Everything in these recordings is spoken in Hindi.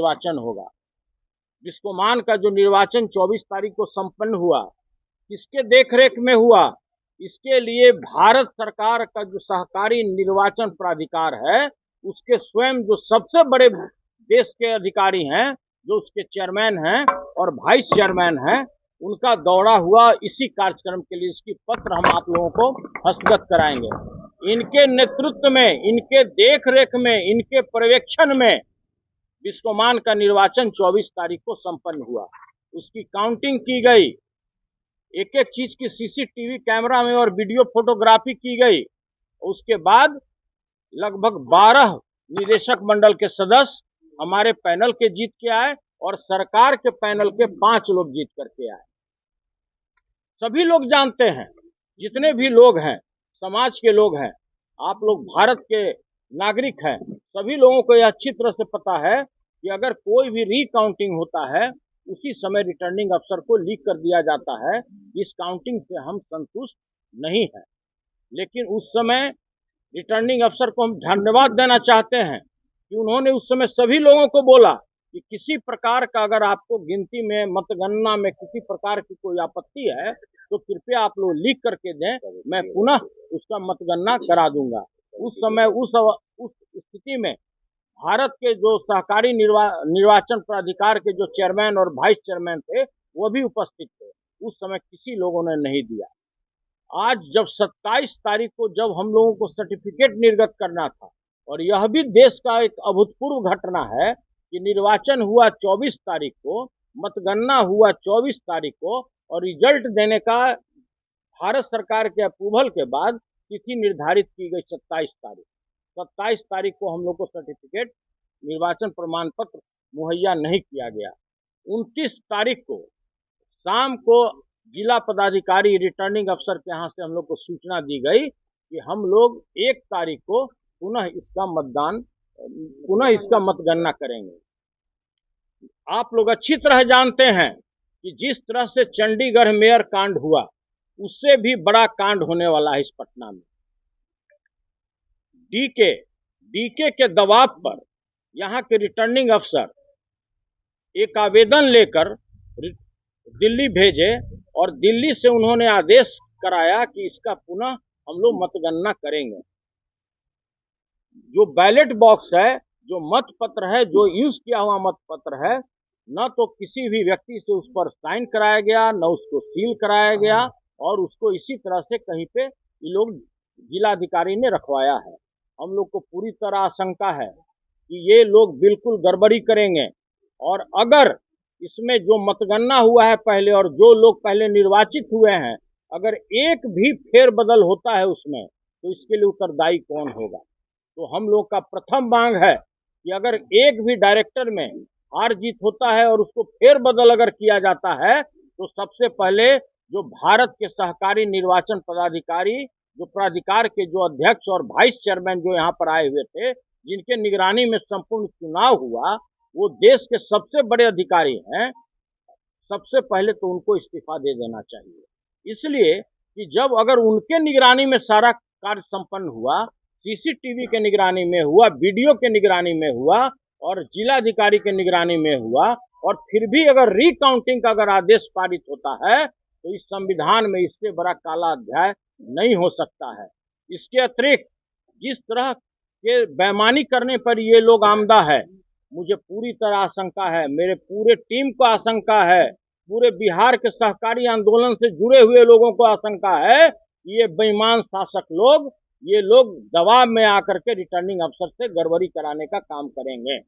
निर्वाचन होगा। बिस्कोमान का जो निर्वाचन 24 तारीख को संपन्न हुआ, किसके देखरेख में हुआ? इसके लिए भारत सरकार का जो सहकारी निर्वाचन प्राधिकार है, उसके स्वयं जो सबसे बड़े देश के अधिकारी हैं, जो उसके चेयरमैन हैं और वाइस चेयरमैन हैं, उनका दौरा हुआ इसी कार्यक्रम के लिए। इसकी पत्र हम आप लोगों को हस्तगत कराएंगे। इनके नेतृत्व में, इनके देखरेख में, इनके पर्यवेक्षण में बिस्कोमान का निर्वाचन 24 तारीख को संपन्न हुआ। उसकी काउंटिंग की गई, एक एक चीज की सीसीटीवी कैमरा में और वीडियो फोटोग्राफी की गई। उसके बाद लगभग 12 निदेशक मंडल के सदस्य हमारे पैनल के जीत के आए और सरकार के पैनल के 5 लोग जीत करके आए। सभी लोग जानते हैं, जितने भी लोग हैं, समाज के लोग हैं, आप लोग भारत के नागरिक हैं, सभी लोगों को यह अच्छी तरह से पता है कि अगर कोई भी रीकाउंटिंग होता है, उसी समय रिटर्निंग अफसर को लीक कर दिया जाता है। इस काउंटिंग से हम संतुष्ट नहीं हैं, लेकिन उस समय रिटर्निंग अफसर को हम धन्यवाद देना चाहते हैं कि उन्होंने उस समय सभी लोगों को बोला कि किसी प्रकार का अगर आपको गिनती में, मतगणना में किसी प्रकार की कोई आपत्ति है तो कृपया आप लोग लिख करके दें, मैं पुनः उसका मतगणना करा दूंगा। उस समय उस स्थिति में भारत के जो सहकारी निर्वाचन प्राधिकार के जो चेयरमैन और वाइस चेयरमैन थे, वो भी उपस्थित थे। उस समय किसी लोगों ने नहीं दिया। आज जब 27 तारीख को जब हम लोगों को सर्टिफिकेट निर्गत करना था, और यह भी देश का एक अभूतपूर्व घटना है कि निर्वाचन हुआ 24 तारीख को, मतगणना हुआ 24 तारीख को, और रिजल्ट देने का भारत सरकार के अप्रूवल के बाद तिथि निर्धारित की गई 27 तारीख। 27 तारीख को हम लोग को सर्टिफिकेट, निर्वाचन प्रमाण पत्र मुहैया नहीं किया गया। 29 तारीख को शाम को जिला पदाधिकारी, रिटर्निंग अफसर के यहाँ से हम लोग को सूचना दी गई कि हम लोग 1 तारीख को पुनः इसका मतगणना करेंगे। आप लोग अच्छी तरह जानते हैं कि जिस तरह से चंडीगढ़ मेयर कांड हुआ, उससे भी बड़ा कांड होने वाला है इस पटना में। डीके के दबाव पर यहाँ के रिटर्निंग अफसर एक आवेदन लेकर दिल्ली भेजे और दिल्ली से उन्होंने आदेश कराया कि इसका पुनः हम लोग मतगणना करेंगे। जो बैलेट बॉक्स है, जो मत पत्र है, जो यूज किया हुआ मत पत्र है, न तो किसी भी व्यक्ति से उस पर साइन कराया गया, न उसको सील कराया गया, और उसको इसी तरह से कहीं पे ये लोग जिलाधिकारी ने रखवाया है। हम लोग को पूरी तरह आशंका है कि ये लोग बिल्कुल गड़बड़ी करेंगे, और अगर इसमें जो मतगणना हुआ है पहले और जो लोग पहले निर्वाचित हुए हैं, अगर एक भी फेरबदल होता है उसमें, तो इसके लिए उत्तरदायी कौन होगा? तो हम लोग का प्रथम मांग है कि अगर एक भी डायरेक्टर में हार जीत होता है और उसको फेरबदल अगर किया जाता है, तो सबसे पहले जो भारत के सहकारी निर्वाचन पदाधिकारी, जो प्राधिकार के जो अध्यक्ष और वाइस चेयरमैन जो यहाँ पर आए हुए थे, जिनके निगरानी में संपूर्ण चुनाव हुआ, वो देश के सबसे बड़े अधिकारी हैं। सबसे पहले तो उनको इस्तीफा दे देना चाहिए, इसलिए कि जब अगर उनके निगरानी में सारा कार्य संपन्न हुआ, सीसीटीवी के निगरानी में हुआ, वीडियो के निगरानी में हुआ और जिलाधिकारी के निगरानी में हुआ, और फिर भी अगर रिकाउंटिंग का अगर आदेश पारित होता है, तो इस संविधान में इससे बड़ा काला अध्याय नहीं हो सकता है। इसके अतिरिक्त जिस तरह के बेईमानी करने पर ये लोग आमदा है, मुझे पूरी तरह आशंका है, मेरे पूरे टीम को आशंका है, पूरे बिहार के सहकारी आंदोलन से जुड़े हुए लोगों को आशंका है कि ये बेईमान शासक लोग, ये लोग दबाव में आकर के रिटर्निंग अफसर से गड़बड़ी कराने का काम करेंगे।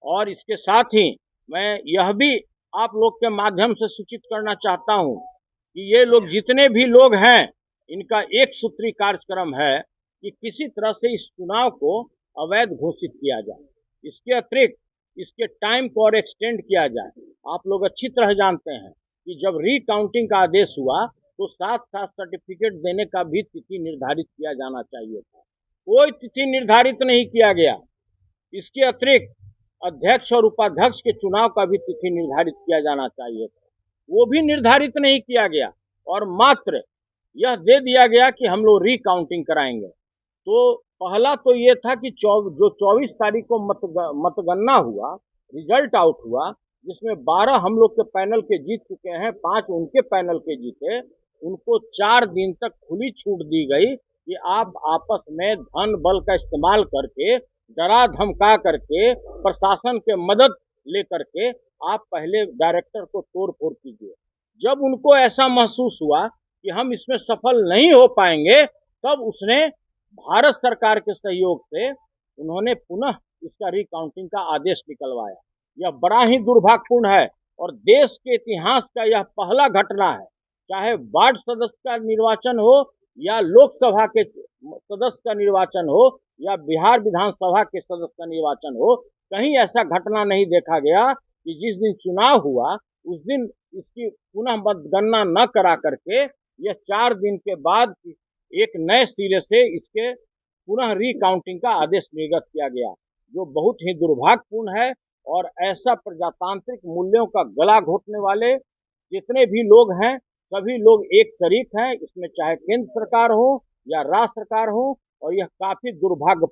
और इसके साथ ही मैं यह भी आप लोग के माध्यम से सूचित करना चाहता हूं कि ये लोग जितने भी लोग हैं, इनका एक सूत्री कार्यक्रम है कि किसी तरह से इस चुनाव को अवैध घोषित किया जाए। इसके अतिरिक्त इसके टाइम को और एक्सटेंड किया जाए। आप लोग अच्छी तरह जानते हैं कि जब रिकाउंटिंग का आदेश हुआ, तो साथ साथ सर्टिफिकेट देने का भी तिथि निर्धारित किया जाना चाहिए था। कोई तिथि निर्धारित नहीं किया गया। इसके अतिरिक्त अध्यक्ष और उपाध्यक्ष के चुनाव का भी तिथि निर्धारित किया जाना चाहिए था, वो भी निर्धारित नहीं किया गया, और मात्र यह दे दिया गया कि हम लोग रिकाउंटिंग कराएंगे। तो पहला तो ये था कि जो 24 तारीख को मतगणना हुआ, रिजल्ट आउट हुआ, जिसमें 12 हम लोग के पैनल के जीत चुके हैं, 5 उनके पैनल के जीते, उनको 4 दिन तक खुली छूट दी गई कि आप आपस में धन बल का इस्तेमाल करके, डरा धमका करके, प्रशासन के मदद लेकर के आप पहले डायरेक्टर को तोड़ फोड़ कीजिए। जब उनको ऐसा महसूस हुआ कि हम इसमें सफल नहीं हो पाएंगे, तब उसने भारत सरकार के सहयोग से उन्होंने पुनः इसका रिकाउंटिंग का आदेश निकलवाया। यह बड़ा ही दुर्भाग्यपूर्ण है और देश के इतिहास का यह पहला घटना है, चाहे वार्ड सदस्य का निर्वाचन हो या लोकसभा के सदस्य का निर्वाचन हो या बिहार विधानसभा के सदस्य का निर्वाचन हो, कहीं ऐसा घटना नहीं देखा गया कि जिस दिन चुनाव हुआ उस दिन इसकी पुनः मतगणना न करा करके यह 4 दिन के बाद एक नए सिरे से इसके पुनः रिकाउंटिंग का आदेश निर्गत किया गया, जो बहुत ही दुर्भाग्यपूर्ण है। और ऐसा प्रजातांत्रिक मूल्यों का गला घोटने वाले जितने भी लोग हैं, सभी लोग एक शरीक हैं इसमें, चाहे केंद्र सरकार हो या राज्य सरकार हो, और यह काफी दुर्भाग्यपूर्ण